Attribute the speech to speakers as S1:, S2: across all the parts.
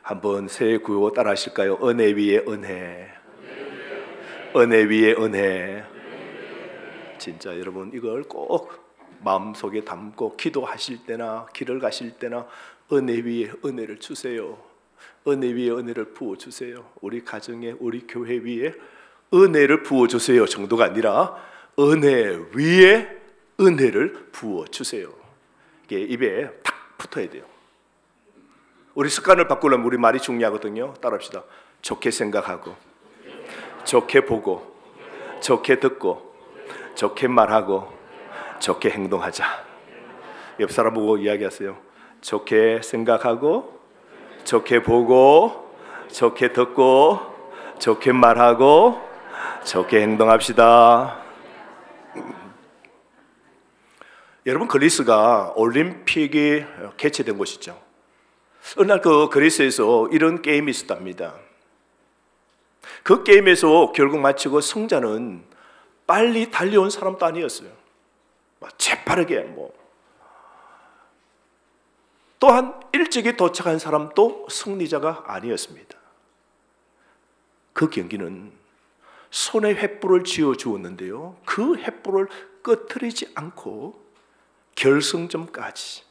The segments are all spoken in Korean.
S1: 한번 새해 구호 따라 하실까요? 은혜 위에 은혜, 은혜 위에 은혜. 진짜 여러분 이걸 꼭 마음속에 담고 기도하실 때나 길을 가실 때나 은혜 위에 은혜를 주세요. 은혜 위에 은혜를 부어주세요. 우리 가정에, 우리 교회 위에 은혜를 부어주세요 정도가 아니라 은혜 위에 은혜를 부어주세요. 이게 입에 탁 붙어야 돼요. 우리 습관을 바꾸려면 우리 말이 중요하거든요. 따라합시다. 좋게 생각하고, 좋게 보고, 좋게 듣고, 좋게 말하고, 좋게 행동하자. 옆 사람 보고 이야기하세요. 좋게 생각하고, 좋게 보고, 좋게 듣고, 좋게 말하고, 좋게 행동합시다. 여러분, 그리스가 올림픽이 개최된 곳이죠. 어느 날 그 그리스에서 이런 게임이 있었답니다. 그 게임에서 결국 마치고 승자는 빨리 달려온 사람도 아니었어요. 재빠르게 또한 일찍이 도착한 사람도 승리자가 아니었습니다. 그 경기는 손에 횃불을 쥐어 주었는데요, 그 횃불을 꺼트리지 않고 결승점까지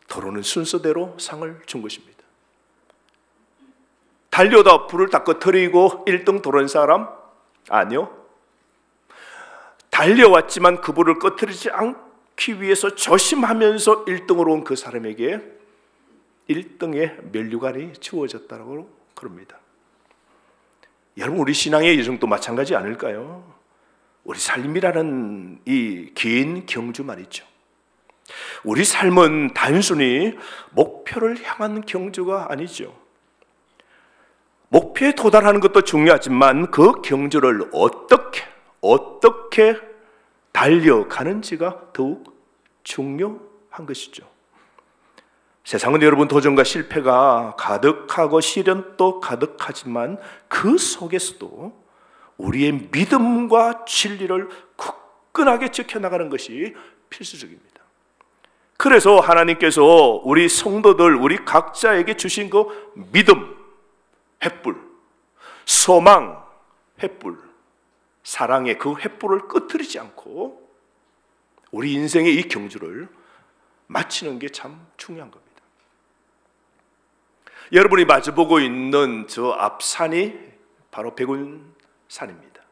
S1: 들어오는 순서대로 상을 준 것입니다. 달려다 불을 다 꺼트리고 1등 들어온 사람? 아니요. 달려왔지만 그 불을 꺼트리지 않기 위해서 조심하면서 1등으로 온 그 사람에게 1등의 면류관이 주어졌다고 그럽니다. 여러분, 우리 신앙의 여정도 마찬가지 아닐까요? 우리 삶이라는 이 긴 경주 말이죠. 우리 삶은 단순히 목표를 향한 경주가 아니죠. 목표에 도달하는 것도 중요하지만 그 경주를 어떻게 달려가는지가 더욱 중요한 것이죠. 세상은 여러분 도전과 실패가 가득하고 시련도 가득하지만 그 속에서도 우리의 믿음과 진리를 굳건하게 지켜나가는 것이 필수적입니다. 그래서 하나님께서 우리 성도들, 우리 각자에게 주신 그 믿음, 횃불, 소망, 횃불, 사랑의 그 횃불을 꺼트리지 않고 우리 인생의 이 경주를 마치는 게 참 중요한 겁니다. 여러분이 마주보고 있는 저 앞산이 바로 백운산입니다.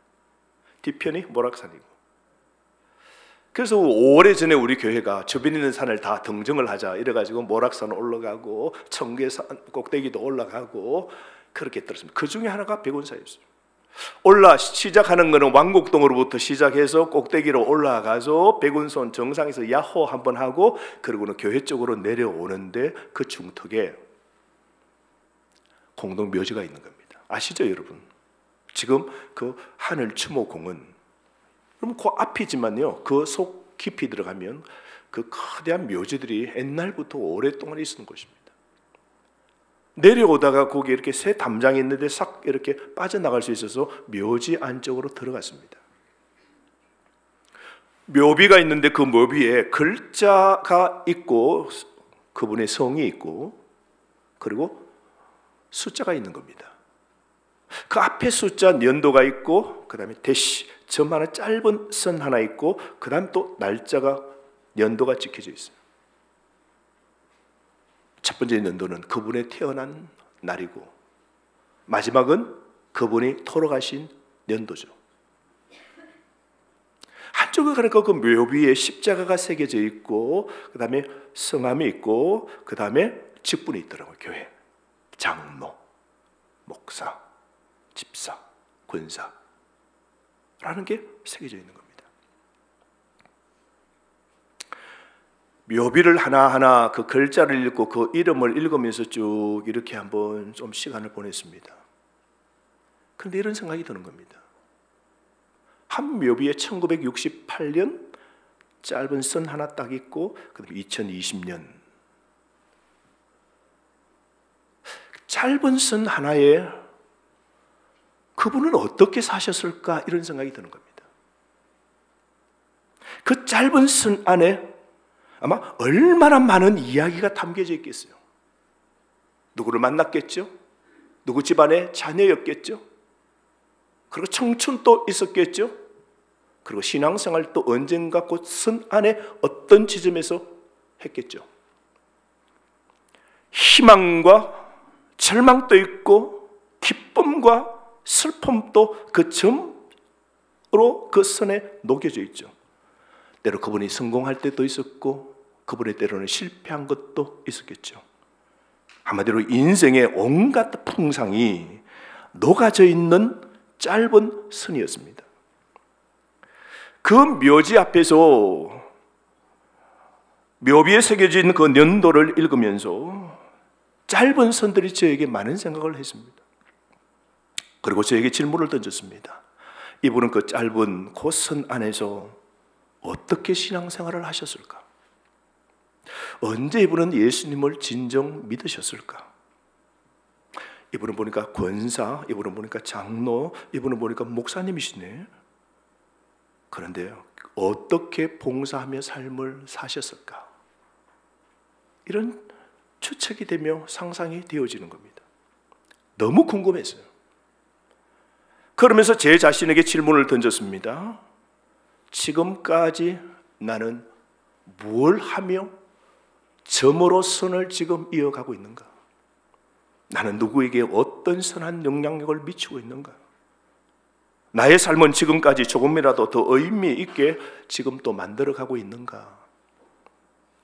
S1: 뒤편이 모락산이고, 그래서 오래전에 우리 교회가 주변에 있는 산을 다 등정을 하자 이래가지고 모락산 올라가고 청계산 꼭대기도 올라가고 그렇게 들었습니다. 그 중에 하나가 백운산이었어요. 시작하는 것은 왕곡동으로부터 시작해서 꼭대기로 올라가서 백운산 정상에서 야호 한번 하고 그리고는 교회 쪽으로 내려오는데 그 중턱에 공동묘지가 있는 겁니다. 아시죠 여러분? 지금 그 하늘추모공은 그럼 그 앞이지만요, 그 속 깊이 들어가면 그 거대한 묘지들이 옛날부터 오랫동안 있었던 곳입니다. 내려오다가 거기 이렇게 새 담장이 있는데 싹 이렇게 빠져나갈 수 있어서 묘지 안쪽으로 들어갔습니다. 묘비가 있는데 그 묘비에 글자가 있고 그분의 성이 있고 그리고 숫자가 있는 겁니다. 그 앞에 숫자 연도가 있고 그 다음에 대시 점 하나 짧은 선 하나 있고 그 다음 또 날짜가 연도가 찍혀져 있어요. 첫 번째 연도는 그분의 태어난 날이고 마지막은 그분이 돌아가신 연도죠. 한쪽에 가니까 그 묘비에 십자가가 새겨져 있고 그 다음에 성함이 있고 그 다음에 직분이 있더라고요. 교회 장로, 목사, 집사, 권사 라는 게 새겨져 있는 겁니다. 묘비를 하나하나 그 글자를 읽고 그 이름을 읽으면서 쭉 이렇게 한번 좀 시간을 보냈습니다. 그런데 이런 생각이 드는 겁니다. 한 묘비에 1968년 짧은 선 하나 딱 있고 그다음에 2020년 짧은 선 하나에 그분은 어떻게 사셨을까 이런 생각이 드는 겁니다. 그 짧은 선 안에 아마 얼마나 많은 이야기가 담겨져 있겠어요. 누구를 만났겠죠? 누구 집안의 자녀였겠죠? 그리고 청춘도 있었겠죠? 그리고 신앙생활도 언젠가 곧 선 안에 어떤 지점에서 했겠죠. 희망과 절망도 있고 기쁨과 슬픔도 그 점으로 그 선에 녹여져 있죠. 때로 그분이 성공할 때도 있었고 그분의 때로는 실패한 것도 있었겠죠. 한마디로 인생의 온갖 풍상이 녹아져 있는 짧은 선이었습니다. 그 묘지 앞에서 묘비에 새겨진 그 년도를 읽으면서 짧은 선들이 저에게 많은 생각을 했습니다. 그리고 저에게 질문을 던졌습니다. 이분은 그 짧은 그 선 안에서 어떻게 신앙생활을 하셨을까? 언제 이분은 예수님을 진정 믿으셨을까? 이분은 보니까 권사, 이분은 보니까 장로, 이분은 보니까 목사님이시네. 그런데 어떻게 봉사하며 삶을 사셨을까? 이런 추측이 되며 상상이 되어지는 겁니다. 너무 궁금했어요. 그러면서 제 자신에게 질문을 던졌습니다. 지금까지 나는 뭘 하며 점으로 선을 지금 이어가고 있는가? 나는 누구에게 어떤 선한 영향력을 미치고 있는가? 나의 삶은 지금까지 조금이라도 더 의미 있게 지금 또 만들어가고 있는가?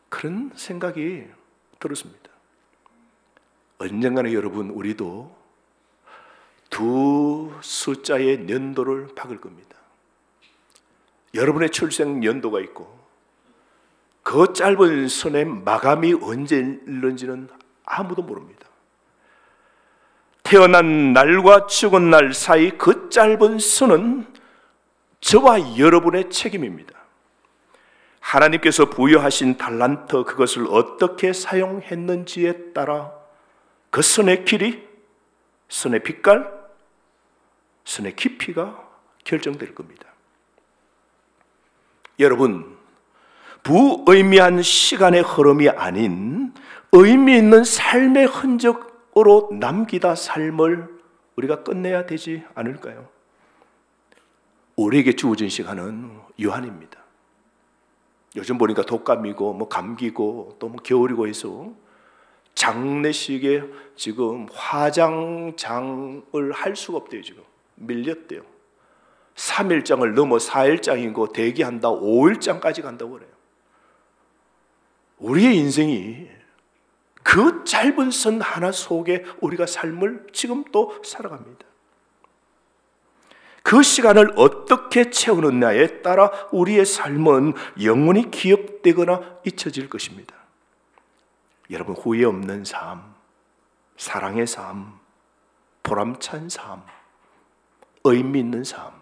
S1: 그런 생각이 들었습니다. 언젠가는 여러분, 우리도 두 숫자의 연도를 박을 겁니다. 여러분의 출생 연도가 있고 그 짧은 선의 마감이 언제 있는지는 아무도 모릅니다. 태어난 날과 죽은 날 사이 그 짧은 선은 저와 여러분의 책임입니다. 하나님께서 부여하신 달란트, 그것을 어떻게 사용했는지에 따라 그 선의 길이, 선의 빛깔, 선의 깊이가 결정될 겁니다. 여러분, 부의미한 시간의 흐름이 아닌 의미 있는 삶의 흔적으로 남기다 삶을 우리가 끝내야 되지 않을까요? 우리에게 주어진 시간은 유한입니다. 요즘 보니까 독감이고 뭐 감기고 또 뭐 겨울이고 해서 장례식에 지금 화장장을 할 수가 없대요. 지금 밀렸대요. 3일장을 넘어 4일장이고 대기한다 5일장까지 간다고 그래요. 우리의 인생이 그 짧은 선 하나 속에 우리가 삶을 지금 또 살아갑니다. 그 시간을 어떻게 채우느냐에 따라 우리의 삶은 영원히 기억되거나 잊혀질 것입니다. 여러분, 후회 없는 삶, 사랑의 삶, 보람찬 삶, 의미 있는 삶,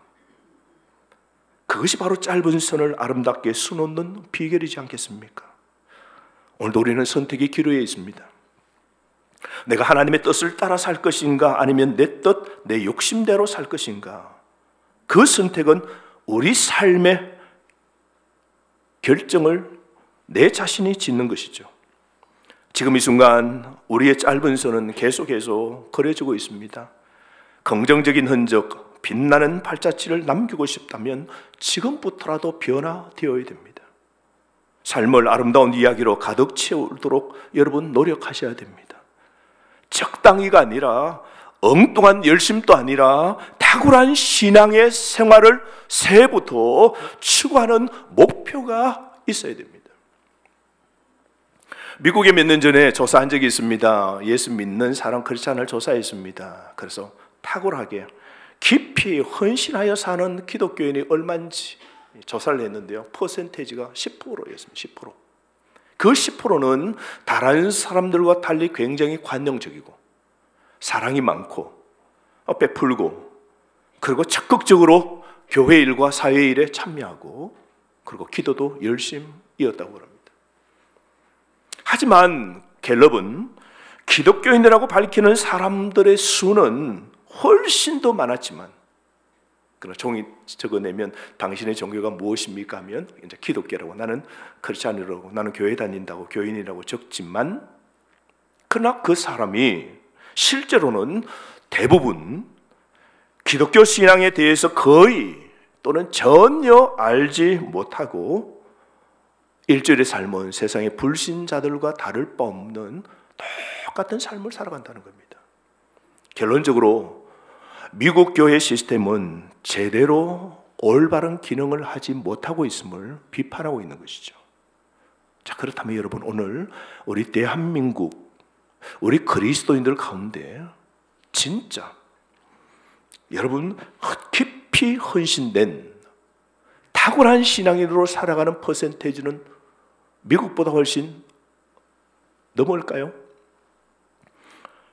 S1: 그것이 바로 짧은 선을 아름답게 수놓는 비결이지 않겠습니까? 오늘도 우리는 선택의 기로에 있습니다. 내가 하나님의 뜻을 따라 살 것인가, 아니면 내 뜻, 내 욕심대로 살 것인가? 그 선택은 우리 삶의 결정을 내 자신이 짓는 것이죠. 지금 이 순간 우리의 짧은 선은 계속해서 그려지고 있습니다. 긍정적인 흔적, 빛나는 발자취를 남기고 싶다면 지금부터라도 변화되어야 됩니다. 삶을 아름다운 이야기로 가득 채우도록 여러분 노력하셔야 됩니다. 적당히가 아니라, 엉뚱한 열심도 아니라 탁월한 신앙의 생활을 새해부터 추구하는 목표가 있어야 됩니다. 미국에 몇 년 전에 조사한 적이 있습니다. 예수 믿는 사람 크리스찬을 조사했습니다. 그래서 탁월하게 깊이 헌신하여 사는 기독교인이 얼마인지 조사를 했는데요. 퍼센테이지가 10%였습니다. 10%. 그 10%는 다른 사람들과 달리 굉장히 관용적이고 사랑이 많고 베풀고, 그리고 적극적으로 교회 일과 사회 일에 참여하고, 그리고 기도도 열심이었다고 합니다. 하지만 갤럽은 기독교인이라고 밝히는 사람들의 수는 훨씬 더 많았지만, 그러나 종이 적어내면 당신의 종교가 무엇입니까 하면 이제 기독교라고, 나는 크리스찬이라고, 나는 교회 다닌다고, 교인이라고 적지만 그러나 그 사람이 실제로는 대부분 기독교 신앙에 대해서 거의 또는 전혀 알지 못하고 일주일의 삶은 세상의 불신자들과 다를 바 없는 똑같은 삶을 살아간다는 겁니다. 결론적으로 미국 교회 시스템은 제대로 올바른 기능을 하지 못하고 있음을 비판하고 있는 것이죠. 자, 그렇다면 여러분, 오늘 우리 대한민국, 우리 그리스도인들 가운데 진짜 여러분 깊이 헌신된 탁월한 신앙인으로 살아가는 퍼센테이지는 미국보다 훨씬 넘을까요?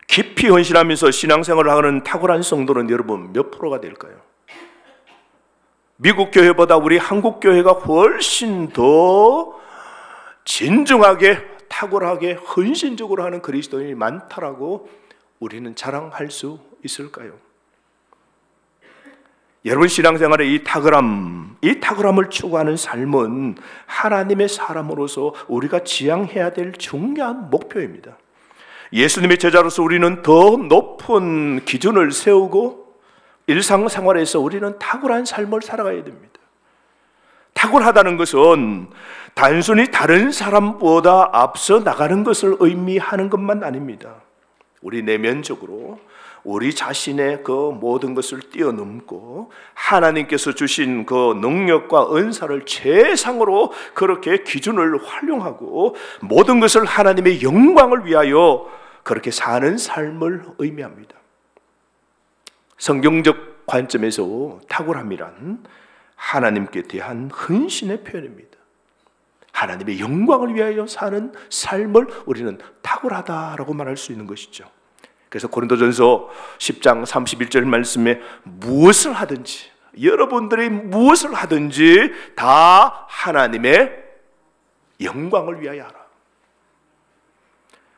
S1: 깊이 헌신하면서 신앙생활을 하는 탁월한 성도는 여러분 몇 프로가 될까요? 미국 교회보다 우리 한국 교회가 훨씬 더 진중하게, 탁월하게, 헌신적으로 하는 그리스도인이 많다라고 우리는 자랑할 수 있을까요? 여러분 신앙생활의 이 탁월함을 추구하는 삶은 하나님의 사람으로서 우리가 지향해야 될 중요한 목표입니다. 예수님의 제자로서 우리는 더 높은 기준을 세우고 일상생활에서 우리는 탁월한 삶을 살아가야 됩니다. 탁월하다는 것은 단순히 다른 사람보다 앞서 나가는 것을 의미하는 것만 아닙니다. 우리 내면적으로 우리 자신의 그 모든 것을 뛰어넘고 하나님께서 주신 그 능력과 은사를 최상으로 그렇게 기준을 활용하고 모든 것을 하나님의 영광을 위하여 그렇게 사는 삶을 의미합니다. 성경적 관점에서 탁월함이란 하나님께 대한 헌신의 표현입니다. 하나님의 영광을 위하여 사는 삶을 우리는 탁월하다라고 말할 수 있는 것이죠. 그래서 고린도전서 10장 31절 말씀에 무엇을 하든지, 여러분들이 무엇을 하든지 다 하나님의 영광을 위하여 하라.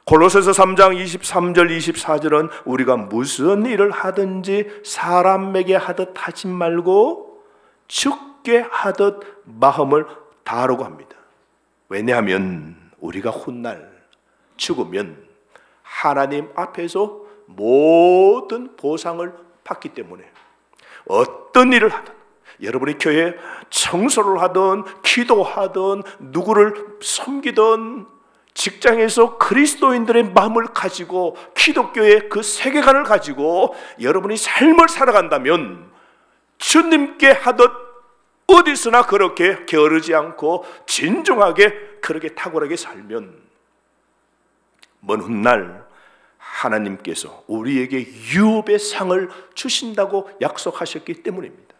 S1: 골로새서 3장 23절 24절은 우리가 무슨 일을 하든지 사람에게 하듯 하지 말고 주께 하듯 마음을 다하라고 합니다. 왜냐하면 우리가 훗날 죽으면 하나님 앞에서 모든 보상을 받기 때문에 어떤 일을 하든, 여러분이 교회 청소를 하든 기도하든 누구를 섬기든 직장에서 그리스도인들의 마음을 가지고 기독교의 그 세계관을 가지고 여러분이 삶을 살아간다면 주님께 하듯 어디서나 그렇게 게으르지 않고 진중하게 그렇게 탁월하게 살면 먼 훗날 하나님께서 우리에게 유업의 상을 주신다고 약속하셨기 때문입니다.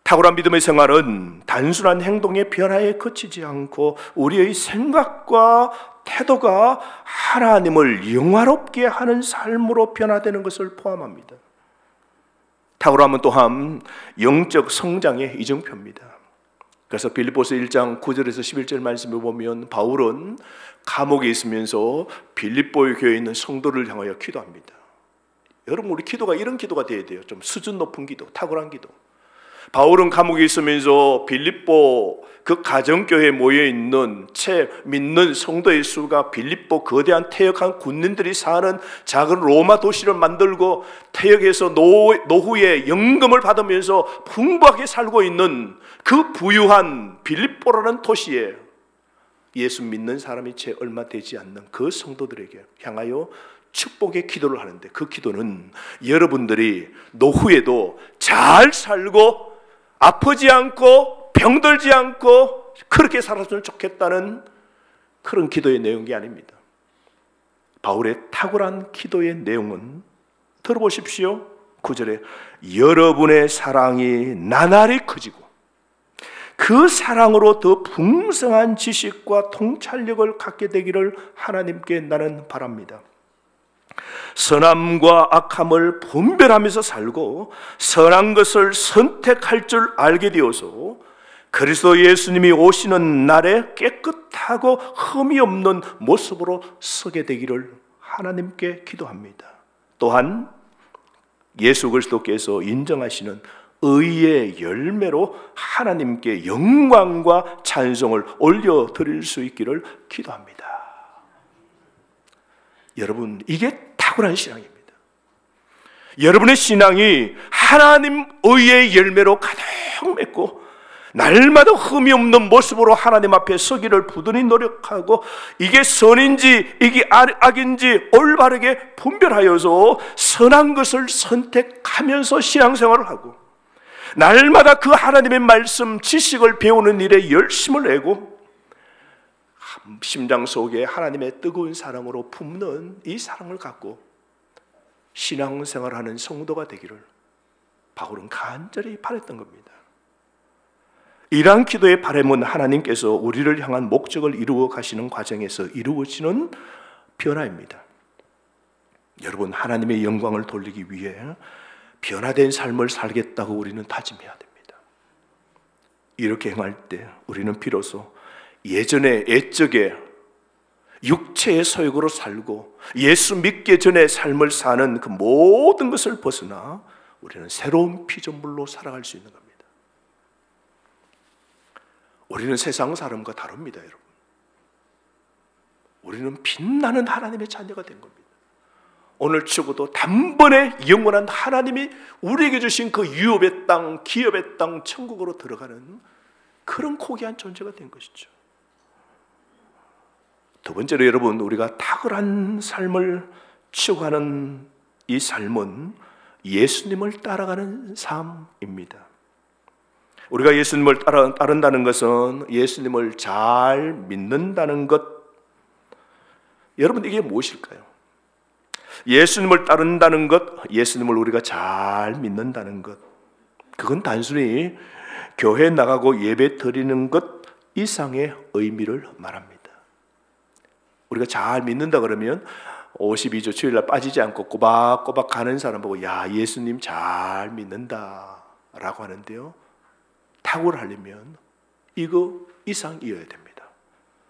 S1: 탁월한 믿음의 생활은 단순한 행동의 변화에 그치지 않고 우리의 생각과 태도가 하나님을 영화롭게 하는 삶으로 변화되는 것을 포함합니다. 탁월함은 또한 영적 성장의 이정표입니다. 그래서 빌립보서 1장 9절에서 11절 말씀을 보면 바울은 감옥에 있으면서 빌립보 교회에 있는 성도를 향하여 기도합니다. 여러분, 우리 기도가 이런 기도가 돼야 돼요. 좀 수준 높은 기도, 탁월한 기도. 바울은 감옥에 있으면서 빌립보 그 가정교회에 모여있는 채 믿는 성도의 수가 빌립보 거대한 퇴역한 군인들이 사는 작은 로마 도시를 만들고 퇴역해서 노후에 연금을 받으면서 풍부하게 살고 있는 그 부유한 빌립보라는 도시에 예수 믿는 사람이 채 얼마 되지 않는 그 성도들에게 향하여 축복의 기도를 하는데, 그 기도는 여러분들이 노후에도 잘 살고 아프지 않고 병들지 않고 그렇게 살았으면 좋겠다는 그런 기도의 내용이 아닙니다. 바울의 탁월한 기도의 내용은 들어보십시오. 9절에 여러분의 사랑이 나날이 커지고 그 사랑으로 더 풍성한 지식과 통찰력을 갖게 되기를 하나님께 나는 바랍니다. 선함과 악함을 분별하면서 살고 선한 것을 선택할 줄 알게 되어서 그리스도 예수님이 오시는 날에 깨끗하고 흠이 없는 모습으로 서게 되기를 하나님께 기도합니다. 또한 예수 그리스도께서 인정하시는 의의 열매로 하나님께 영광과 찬송을 올려드릴 수 있기를 기도합니다. 여러분, 이게 탁월한 신앙입니다. 여러분의 신앙이 하나님 의의 열매로 가득 맺고 날마다 흠이 없는 모습으로 하나님 앞에 서기를 부단히 노력하고 이게 선인지 이게 악인지 올바르게 분별하여서 선한 것을 선택하면서 신앙생활을 하고 날마다 그 하나님의 말씀 지식을 배우는 일에 열심을 내고 심장 속에 하나님의 뜨거운 사랑으로 품는 이 사랑을 갖고 신앙생활하는 성도가 되기를 바울은 간절히 바랬던 겁니다. 이러한 기도의 바람은 하나님께서 우리를 향한 목적을 이루어 가시는 과정에서 이루어지는 변화입니다. 여러분, 하나님의 영광을 돌리기 위해 변화된 삶을 살겠다고 우리는 다짐해야 됩니다. 이렇게 행할 때 우리는 비로소 예전에 애적에 육체의 소욕으로 살고 예수 믿기 전에 삶을 사는 그 모든 것을 벗어나 우리는 새로운 피조물로 살아갈 수 있는 겁니다. 우리는 세상 사람과 다릅니다, 여러분. 우리는 빛나는 하나님의 자녀가 된 겁니다. 오늘 죽어도 단번에 영원한 하나님이 우리에게 주신 그 유업의 땅, 기업의 땅, 천국으로 들어가는 그런 고귀한 존재가 된 것이죠. 두 번째로 여러분, 우리가 탁월한 삶을 추구하는 이 삶은 예수님을 따라가는 삶입니다. 우리가 예수님을 따른다는 것은 예수님을 잘 믿는다는 것. 여러분, 이게 무엇일까요? 예수님을 따른다는 것, 예수님을 우리가 잘 믿는다는 것, 그건 단순히 교회에 나가고 예배 드리는 것 이상의 의미를 말합니다. 우리가 잘 믿는다 그러면 52조 주일날 빠지지 않고 꼬박꼬박 가는 사람 보고 야, 예수님 잘 믿는다 라고 하는데요, 탁월하려면 이거 이상이어야 됩니다.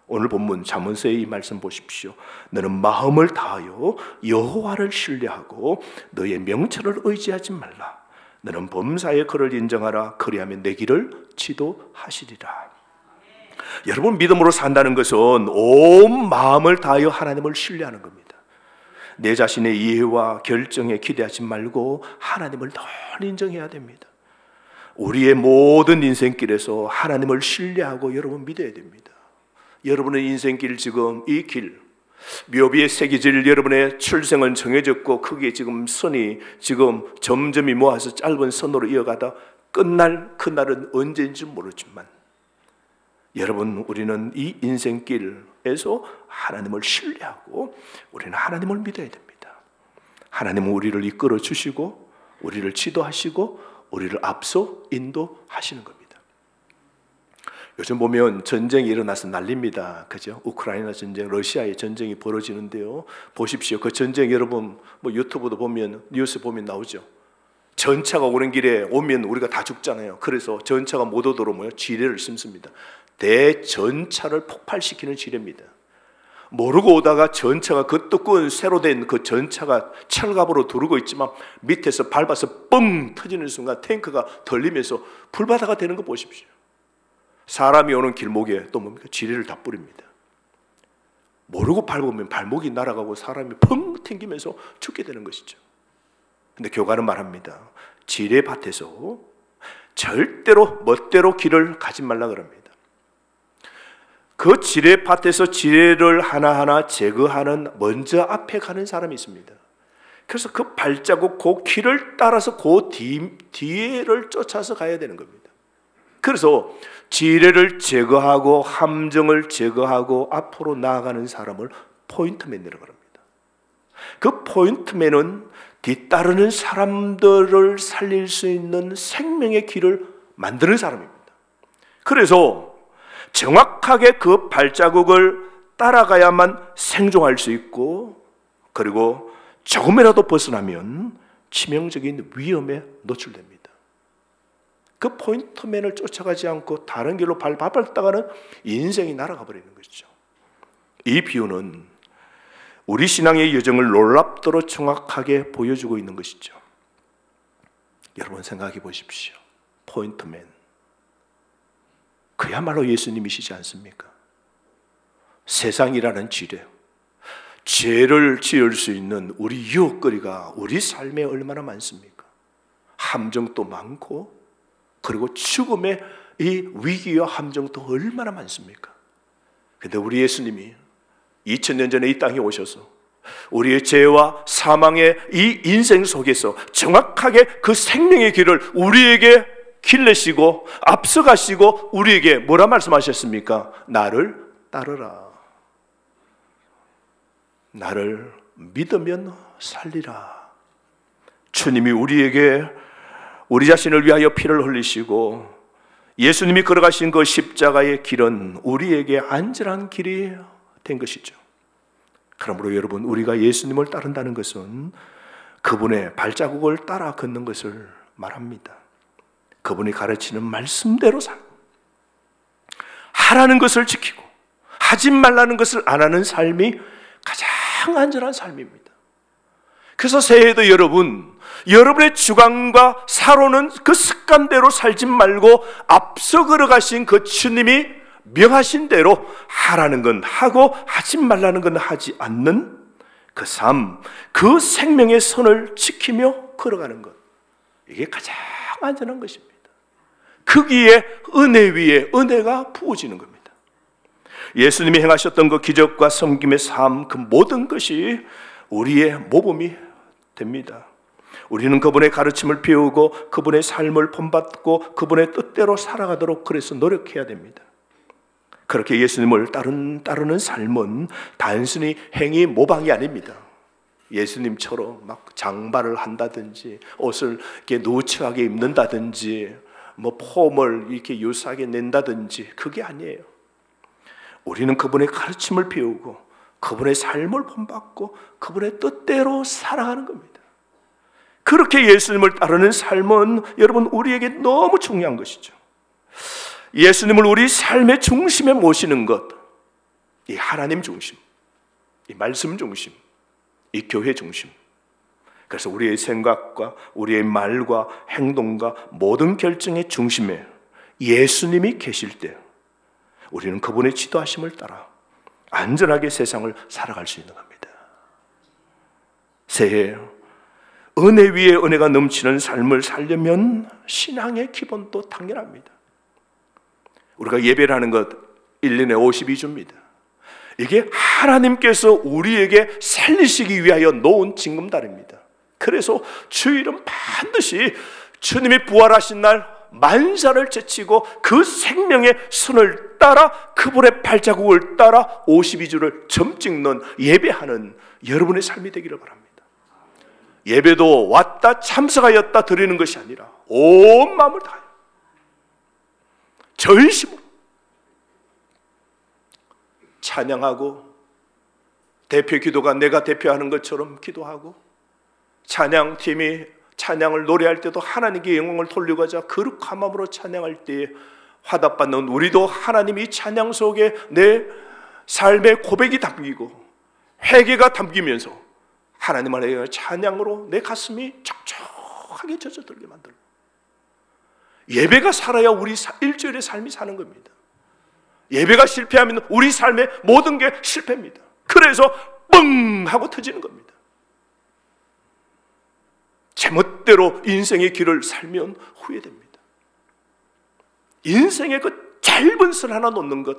S1: 오늘 본문 잠언서의 이 말씀 보십시오. 너는 마음을 다하여 여호와를 신뢰하고 너의 명철을 의지하지 말라. 너는 범사의 그를 인정하라. 그리하면 내 길을 지도하시리라. 여러분, 믿음으로 산다는 것은 온 마음을 다하여 하나님을 신뢰하는 겁니다. 내 자신의 이해와 결정에 기대하지 말고 하나님을 늘 인정해야 됩니다. 우리의 모든 인생길에서 하나님을 신뢰하고 여러분 믿어야 됩니다. 여러분의 인생길, 지금 이 길, 묘비에 새겨질 여러분의 출생은 정해졌고 크게 지금 선이 지금 점점이 모아서 짧은 선으로 이어가다 끝날 그날은 언제인지 모르지만 여러분, 우리는 이 인생길에서 하나님을 신뢰하고 우리는 하나님을 믿어야 됩니다. 하나님은 우리를 이끌어 주시고 우리를 지도하시고 우리를 앞서 인도하시는 겁니다. 요즘 보면 전쟁이 일어나서 난립니다. 그죠? 우크라이나 전쟁, 러시아의 전쟁이 벌어지는데요, 보십시오. 그 전쟁 여러분 뭐 유튜브도 보면, 뉴스 보면 나오죠. 전차가 오는 길에 오면 우리가 다 죽잖아요. 그래서 전차가 못 오도록 지뢰를 심습니다. 대전차를 폭발시키는 지뢰입니다. 모르고 오다가 전차가 그 두꺼운 새로 된 그 전차가 철갑으로 두르고 있지만 밑에서 밟아서 뻥 터지는 순간 탱크가 덜리면서 불바다가 되는 거 보십시오. 사람이 오는 길목에 또 뭡니까? 지뢰를 다 뿌립니다. 모르고 밟으면 발목이 날아가고 사람이 펑 튕기면서 죽게 되는 것이죠. 근데 교가는 말합니다. 지뢰밭에서 절대로 멋대로 길을 가지 말라 그럽니다. 그 지뢰밭에서 지뢰를 하나하나 제거하는 먼저 앞에 가는 사람이 있습니다. 그래서 그 발자국, 그 길을 따라서 그 뒤를 쫓아서 가야 되는 겁니다. 그래서 지뢰를 제거하고 함정을 제거하고 앞으로 나아가는 사람을 포인트맨이라고 합니다. 그 포인트맨은 뒤따르는 사람들을 살릴 수 있는 생명의 길을 만드는 사람입니다. 그래서 정확하게 그 발자국을 따라가야만 생존할 수 있고, 그리고 조금이라도 벗어나면 치명적인 위험에 노출됩니다. 그 포인트맨을 쫓아가지 않고 다른 길로 밟았다가는 인생이 날아가 버리는 것이죠. 이 비유는 우리 신앙의 여정을 놀랍도록 정확하게 보여주고 있는 것이죠. 여러분 생각해 보십시오. 포인트맨, 그야말로 예수님이시지 않습니까? 세상이라는 지뢰, 죄를 지을 수 있는 우리 유혹거리가 우리 삶에 얼마나 많습니까? 함정도 많고, 그리고 죽음의 이 위기와 함정도 얼마나 많습니까? 근데 우리 예수님이 2000년 전에 이 땅에 오셔서 우리의 죄와 사망의 이 인생 속에서 정확하게 그 생명의 길을 우리에게 길내시고 앞서가시고 우리에게 뭐라 말씀하셨습니까? 나를 따르라. 나를 믿으면 살리라. 주님이 우리에게 우리 자신을 위하여 피를 흘리시고 예수님이 걸어가신 그 십자가의 길은 우리에게 안전한 길이 된 것이죠. 그러므로 여러분, 우리가 예수님을 따른다는 것은 그분의 발자국을 따라 걷는 것을 말합니다. 그분이 가르치는 말씀대로 살고 하라는 것을 지키고 하지 말라는 것을 안 하는 삶이 가장 안전한 삶입니다. 그래서 새해에도 여러분의 주관과 사로는 그 습관대로 살지 말고 앞서 걸어가신 그 주님이 명하신 대로 하라는 건 하고 하지 말라는 건 하지 않는 그 삶, 그 생명의 선을 지키며 걸어가는 것, 이게 가장 안전한 것입니다. 거기에 은혜 위에 은혜가 부어지는 겁니다. 예수님이 행하셨던 그 기적과 섬김의 삶, 그 모든 것이 우리의 모범이 됩니다. 우리는 그분의 가르침을 배우고 그분의 삶을 본받고 그분의 뜻대로 살아가도록 그래서 노력해야 됩니다. 그렇게 예수님을 따르는 삶은 단순히 행위 모방이 아닙니다. 예수님처럼 막 장발을 한다든지 옷을 이렇게 누추하게 입는다든지 뭐 폼을 이렇게 유사하게 낸다든지 그게 아니에요. 우리는 그분의 가르침을 배우고 그분의 삶을 본받고 그분의 뜻대로 살아가는 겁니다. 그렇게 예수님을 따르는 삶은 여러분 우리에게 너무 중요한 것이죠. 예수님을 우리 삶의 중심에 모시는 것, 이 하나님 중심, 이 말씀 중심, 이 교회 중심. 그래서 우리의 생각과 우리의 말과 행동과 모든 결정의 중심에 예수님이 계실 때 우리는 그분의 지도하심을 따라 안전하게 세상을 살아갈 수 있는 겁니다. 새해 은혜 위에 은혜가 넘치는 삶을 살려면 신앙의 기본도 당연합니다. 우리가 예배를 하는 것 1년에 52주입니다. 이게 하나님께서 우리에게 살리시기 위하여 놓은 징검다리입니다. 그래서 주일은 반드시 주님이 부활하신 날 만사를 제치고 그 생명의 손을 따라 그분의 발자국을 따라 52주를 점 찍는 예배하는 여러분의 삶이 되기를 바랍니다. 예배도 왔다 참석하였다 드리는 것이 아니라 온 마음을 다하여 전심으로 찬양하고 대표 기도가 내가 대표하는 것처럼 기도하고 찬양팀이 찬양을 노래할 때도 하나님께 영광을 돌리고 하자 거룩한 마음으로 찬양할 때에 화답받는 우리도 하나님이 찬양 속에 내 삶의 고백이 담기고 회개가 담기면서 하나님 안에 찬양으로 내 가슴이 촉촉하게 젖어들게 만들고 예배가 살아야 우리 일주일의 삶이 사는 겁니다. 예배가 실패하면 우리 삶의 모든 게 실패입니다. 그래서 뻥 하고 터지는 겁니다. 제멋대로 인생의 길을 살면 후회됩니다. 인생의 그 짧은 선 하나 놓는 것,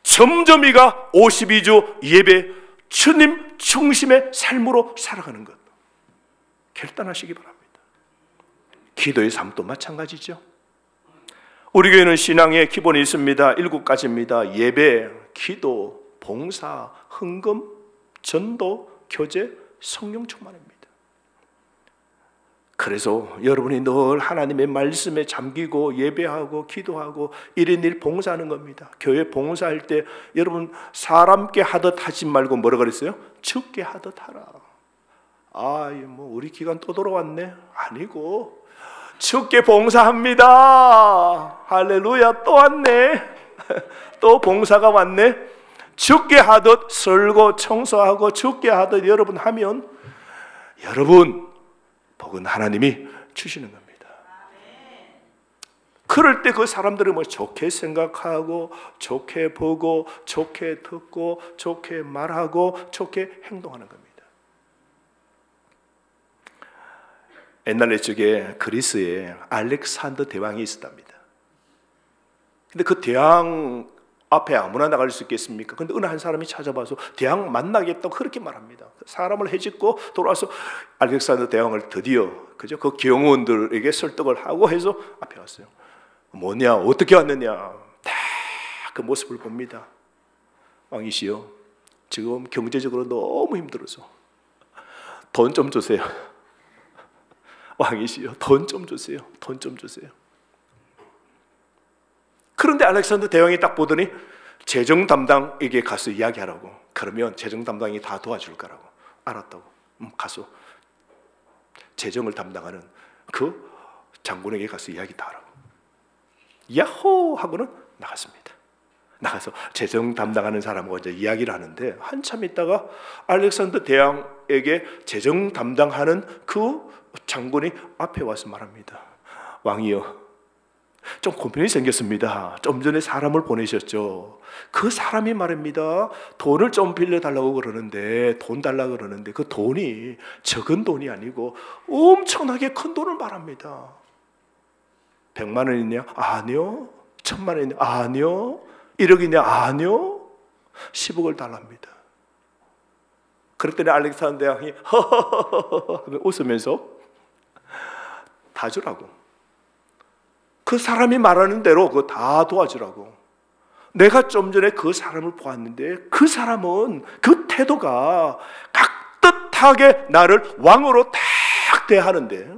S1: 점점이가 52주 예배 주님 중심의 삶으로 살아가는 것 결단하시기 바랍니다. 기도의 삶도 마찬가지죠. 우리 교회는 신앙의 기본이 있습니다. 7가지입니다. 예배, 기도, 봉사, 헌금, 전도, 교제, 성령 충만입니다. 그래서 여러분이 늘 하나님의 말씀에 잠기고 예배하고 기도하고 1인 1 봉사하는 겁니다. 교회 봉사할 때 여러분 사람께 하듯 하지 말고 뭐라 그랬어요? 주께 하듯 하라. 뭐 우리 기간 또 돌아왔네? 아니고 주께 봉사합니다. 할렐루야, 또 왔네. 또 봉사가 왔네. 주께 하듯 설고 청소하고 주께 하듯 여러분 하면 여러분 복은 하나님이 주시는 겁니다. 그럴 때 그 사람들은 뭐 좋게 생각하고 좋게 보고 좋게 듣고 좋게 말하고 좋게 행동하는 겁니다. 옛날에 저게 그리스에 알렉산더 대왕이 있었답니다. 근데 그 대왕 앞에 아무나 나갈 수 있겠습니까? 근데 어느 한 사람이 찾아봐서 대왕 만나겠다고 그렇게 말합니다. 사람을 해짓고 돌아와서 알렉산더 대왕을 드디어 그죠? 그 경호원들에게 설득을 하고 해서 앞에 왔어요. 뭐냐? 어떻게 왔느냐? 다 그 모습을 봅니다. 왕이시여, 지금 경제적으로 너무 힘들어서 돈 좀 주세요. 왕이시여, 돈 좀 주세요. 돈 좀 주세요. 그런데 알렉산더 대왕이 딱 보더니 재정 담당에게 가서 이야기하라고. 그러면 재정 담당이 다 도와줄 거라고. 알았다고. 가서 재정을 담당하는 그 장군에게 가서 이야기 다 하라고. 야호 하고는 나갔습니다. 나가서 재정 담당하는 사람하고 이제 이야기를 하는데 한참 있다가 알렉산더 대왕에게 재정 담당하는 그 장군이 앞에 와서 말합니다. 왕이여, 좀 고민이 생겼습니다. 좀 전에 사람을 보내셨죠. 그 사람이 말입니다. 돈을 좀 빌려달라고 그러는데, 돈 달라고 그러는데 그 돈이 적은 돈이 아니고 엄청나게 큰 돈을 말합니다. 100만 원이냐? 아니요. 1000만 원이냐? 아니요. 1억이냐? 아니요. 10억을 달랍니다. 그랬더니 알렉산더 대왕이 허허허허 하며 웃으면서 다 주라고. 그 사람이 말하는 대로 그거 다 도와주라고. 내가 좀 전에 그 사람을 보았는데 그 사람은 그 태도가 깍듯하게 나를 왕으로 딱 대하는데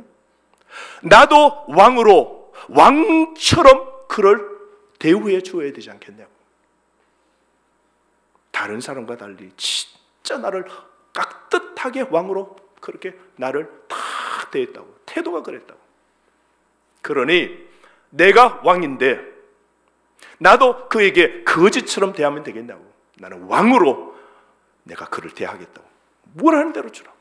S1: 나도 왕으로 왕처럼 그를 대우해 주어야 되지 않겠냐고. 다른 사람과 달리 진짜 나를 깍듯하게 왕으로 그렇게 나를 탁 대했다고. 태도가 그랬다고. 그러니 내가 왕인데 나도 그에게 거지처럼 대하면 되겠냐고. 나는 왕으로 내가 그를 대하겠다고. 원하는 대로 주라고.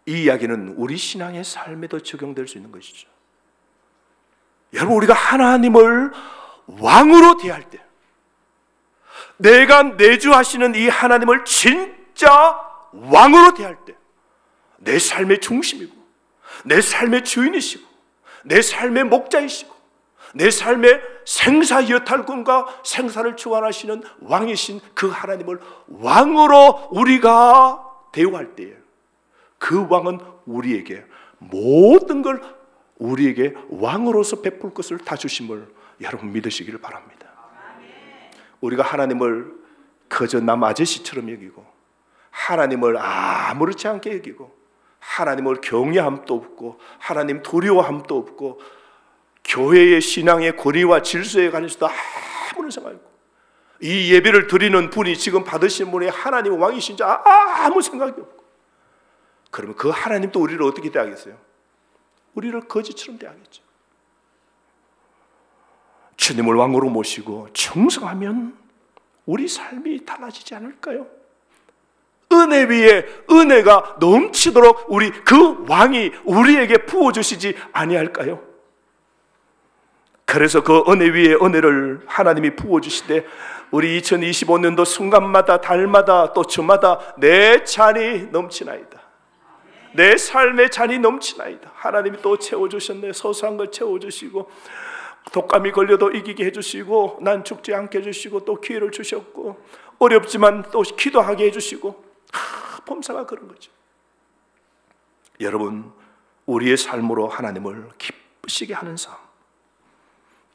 S1: 이 이야기는 우리 신앙의 삶에도 적용될 수 있는 것이죠. 여러분, 우리가 하나님을 왕으로 대할 때, 내가 내주하시는 이 하나님을 진짜 왕으로 대할 때, 내 삶의 중심이고 내 삶의 주인이시고 내 삶의 목자이시고 내 삶의 생사여탈권과 생사를 주관하시는 왕이신 그 하나님을 왕으로 우리가 대우할 때에 그 왕은 우리에게 모든 걸 우리에게 왕으로서 베풀 것을 다 주심을 여러분 믿으시기를 바랍니다. 우리가 하나님을 그저 남 아저씨처럼 여기고 하나님을 아무렇지 않게 여기고 하나님을 경외함도 없고 하나님 두려워함도 없고 교회의 신앙의 권위와 질서에 관해서도 아무런 생각이 없고 이 예배를 드리는 분이 지금 받으신 분이 하나님 왕이신지 아무 생각이 없고 그러면 그 하나님도 우리를 어떻게 대하겠어요? 우리를 거지처럼 대하겠죠. 주님을 왕으로 모시고 충성하면 우리 삶이 달라지지 않을까요? 은혜 위에 은혜가 넘치도록 우리 그 왕이 우리에게 부어주시지 아니할까요? 그래서 그 은혜 위에 은혜를 하나님이 부어주시되 우리 2025년도 순간마다 달마다 또 주마다 내 잔이 넘치나이다. 내 삶의 잔이 넘치나이다. 하나님이 또 채워주셨네. 소소한 걸 채워주시고 독감이 걸려도 이기게 해주시고 난 죽지 않게 해주시고 또 기회를 주셨고 어렵지만 또 기도하게 해주시고 범사가 그런 거죠. 여러분, 우리의 삶으로 하나님을 기쁘시게 하는 삶,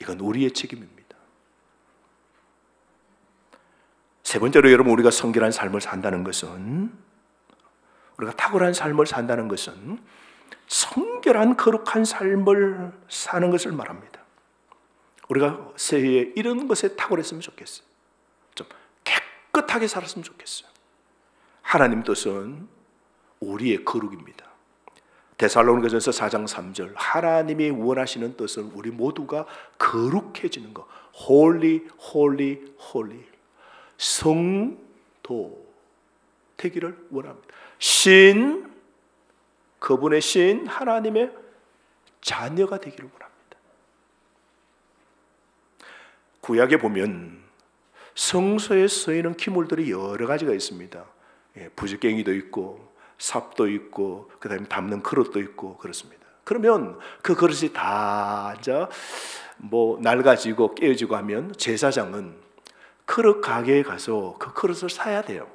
S1: 이건 우리의 책임입니다. 세 번째로 여러분, 우리가 성결한 삶을 산다는 것은, 우리가 탁월한 삶을 산다는 것은 성결한 거룩한 삶을 사는 것을 말합니다. 우리가 새해에 이런 것에 탁월했으면 좋겠어요. 좀 깨끗하게 살았으면 좋겠어요. 하나님 뜻은 우리의 거룩입니다. 데살로니가전서 4장 3절 하나님이 원하시는 뜻은 우리 모두가 거룩해지는 것. Holy, holy, holy. 성도 되기를 원합니다. 신, 그분의 신, 하나님의 자녀가 되기를 원합니다. 구약에 보면 성소에 쓰이는 기물들이 여러 가지가 있습니다. 부지깽이도 있고 삽도 있고 그다음에 담는 그릇도 있고 그렇습니다. 그러면 그 그릇이 다 이제 뭐 낡아지고 깨어지고 하면 제사장은 그릇 가게에 가서 그 그릇을 사야 돼요.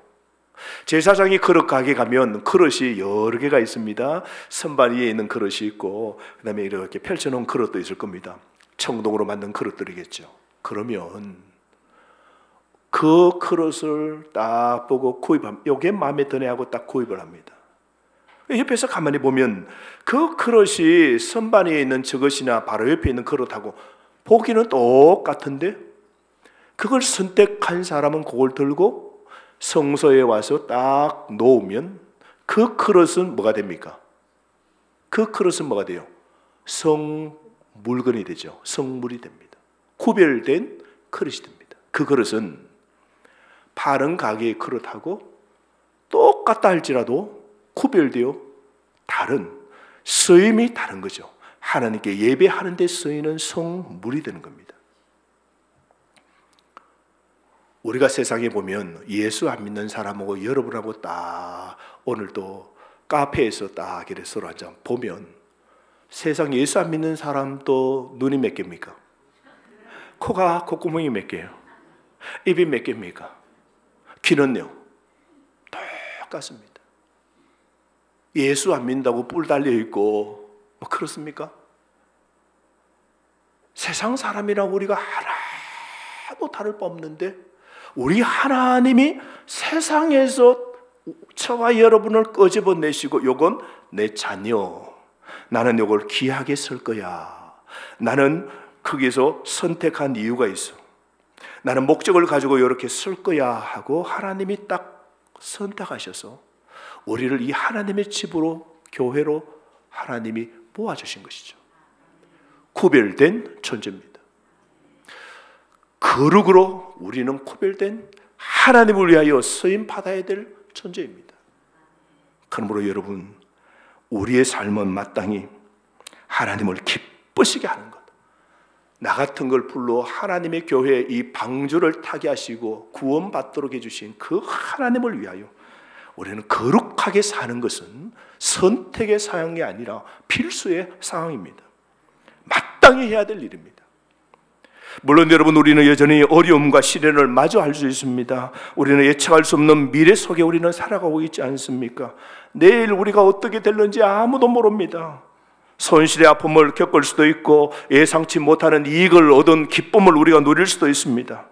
S1: 제사장이 그릇 가게 가면 그릇이 여러 개가 있습니다. 선반 위에 있는 그릇이 있고 그다음에 이렇게 펼쳐놓은 그릇도 있을 겁니다. 청동으로 만든 그릇들이겠죠. 그러면 그 그릇을 딱 보고 구입하면 이게 마음에 드네 하고 딱 구입을 합니다. 옆에서 가만히 보면 그 그릇이 선반 위에 있는 저것이나 바로 옆에 있는 그릇하고 보기는 똑같은데 그걸 선택한 사람은 그걸 들고 성소에 와서 딱 놓으면 그 그릇은 뭐가 됩니까? 그 그릇은 뭐가 돼요? 성물건이 되죠. 성물이 됩니다. 구별된 그릇이 됩니다. 그 그릇은 파는 가게의 그릇하고 똑같다 할지라도 구별되어 다른 쓰임이 다른 거죠. 하나님께 예배하는 데 쓰이는 성물이 되는 겁니다. 우리가 세상에 보면 예수 안 믿는 사람하고 여러분하고 딱 오늘도 카페에서 딱 이렇게 서로 앉아 보면 세상 예수 안 믿는 사람도 눈이 몇 개입니까? 코가 콧구멍이 몇 개예요? 입이 몇 개입니까? 귀는요? 똑같습니다. 예수 안 믿는다고 뿔 달려있고 뭐 그렇습니까? 세상 사람이랑 우리가 하나도 다를 바 없는데 우리 하나님이 세상에서 저와 여러분을 끄집어내시고 요건 내 자녀, 나는 요걸 귀하게 쓸 거야, 나는 거기서 선택한 이유가 있어, 나는 목적을 가지고 이렇게 쓸 거야 하고 하나님이 딱 선택하셔서 우리를 이 하나님의 집으로, 교회로 하나님이 모아주신 것이죠. 구별된 존재입니다. 거룩으로 우리는 구별된 하나님을 위하여 쓰임 받아야 될 존재입니다. 그러므로 여러분, 우리의 삶은 마땅히 하나님을 기쁘시게 하는 것, 나 같은 걸 불러 하나님의 교회에 이 방주를 타게 하시고 구원받도록 해주신 그 하나님을 위하여 우리는 거룩하게 사는 것은 선택의 사항이 아니라 필수의 사항입니다. 마땅히 해야 될 일입니다. 물론 여러분, 우리는 여전히 어려움과 시련을 마주할 수 있습니다. 우리는 예측할 수 없는 미래 속에 우리는 살아가고 있지 않습니까? 내일 우리가 어떻게 될는지 아무도 모릅니다. 손실의 아픔을 겪을 수도 있고 예상치 못하는 이익을 얻은 기쁨을 우리가 누릴 수도 있습니다.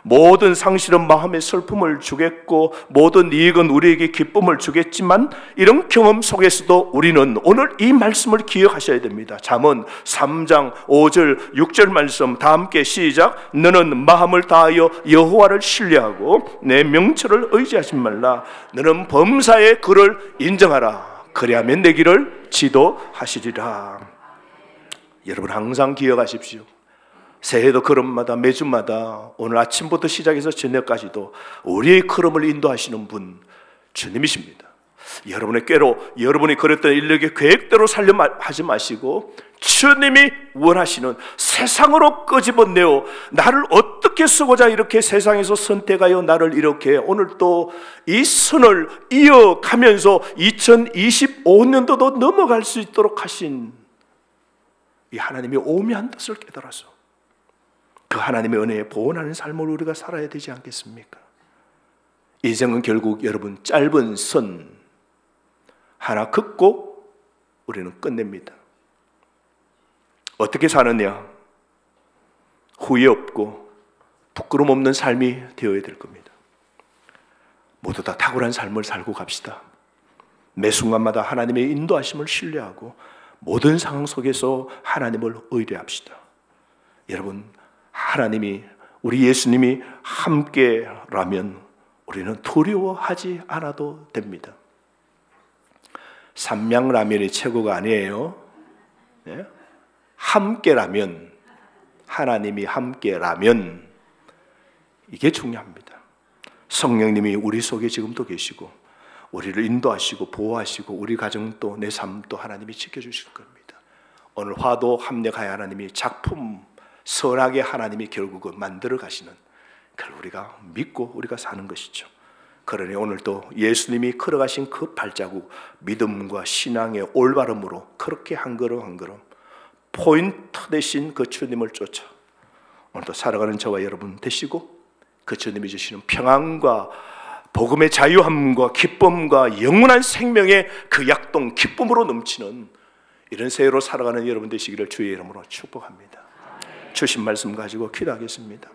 S1: 모든 상실은 마음의 슬픔을 주겠고 모든 이익은 우리에게 기쁨을 주겠지만 이런 경험 속에서도 우리는 오늘 이 말씀을 기억하셔야 됩니다. 잠언 3장 5절 6절 말씀 다 함께 시작. 너는 마음을 다하여 여호와를 신뢰하고 내 명철을 의지하지 말라. 너는 범사의 그를 인정하라. 그리하면 내 길을 지도하시리라. 여러분, 항상 기억하십시오. 새해도 걸음마다 매주마다 오늘 아침부터 시작해서 저녁까지도 우리의 걸음을 인도하시는 분 주님이십니다. 여러분의 꾀로 여러분이 그랬던 인력의 계획대로 살려 하지 마시고 주님이 원하시는 세상으로 끄집어내어 나를 어떻게 쓰고자 이렇게 세상에서 선택하여 나를 이렇게 오늘 또 이 선을 이어가면서 2025년도도 넘어갈 수 있도록 하신 이 하나님의 오묘한 뜻을 깨달아서 그 하나님의 은혜에 보온하는 삶을 우리가 살아야 되지 않겠습니까? 인생은 결국 여러분 짧은 선 하나 긋고 우리는 끝냅니다. 어떻게 사느냐? 후회 없고 부끄럼 없는 삶이 되어야 될 겁니다. 모두 다 탁월한 삶을 살고 갑시다. 매 순간마다 하나님의 인도하심을 신뢰하고 모든 상황 속에서 하나님을 의뢰합시다. 여러분, 하나님이, 우리 예수님이 함께라면 우리는 두려워하지 않아도 됩니다. 삼양라면이 최고가 아니에요. 네? 함께라면, 하나님이 함께라면 이게 중요합니다. 성령님이 우리 속에 지금도 계시고 우리를 인도하시고 보호하시고 우리 가정도 내 삶도 하나님이 지켜주실 겁니다. 오늘 화도 합력하여 하나님이 작품 선하게 하나님이 결국은 만들어 가시는, 그걸 우리가 믿고 우리가 사는 것이죠. 그러니 오늘도 예수님이 걸어가신 그 발자국, 믿음과 신앙의 올바름으로 그렇게 한 걸음 한 걸음 포인트 대신 그 주님을 쫓아 오늘도 살아가는 저와 여러분 되시고, 그 주님이 주시는 평안과 복음의 자유함과 기쁨과 영원한 생명의 그 약동 기쁨으로 넘치는 이런 세계로 살아가는 여러분 되시기를 주의 이름으로 축복합니다. 주신 말씀 가지고 기도하겠습니다.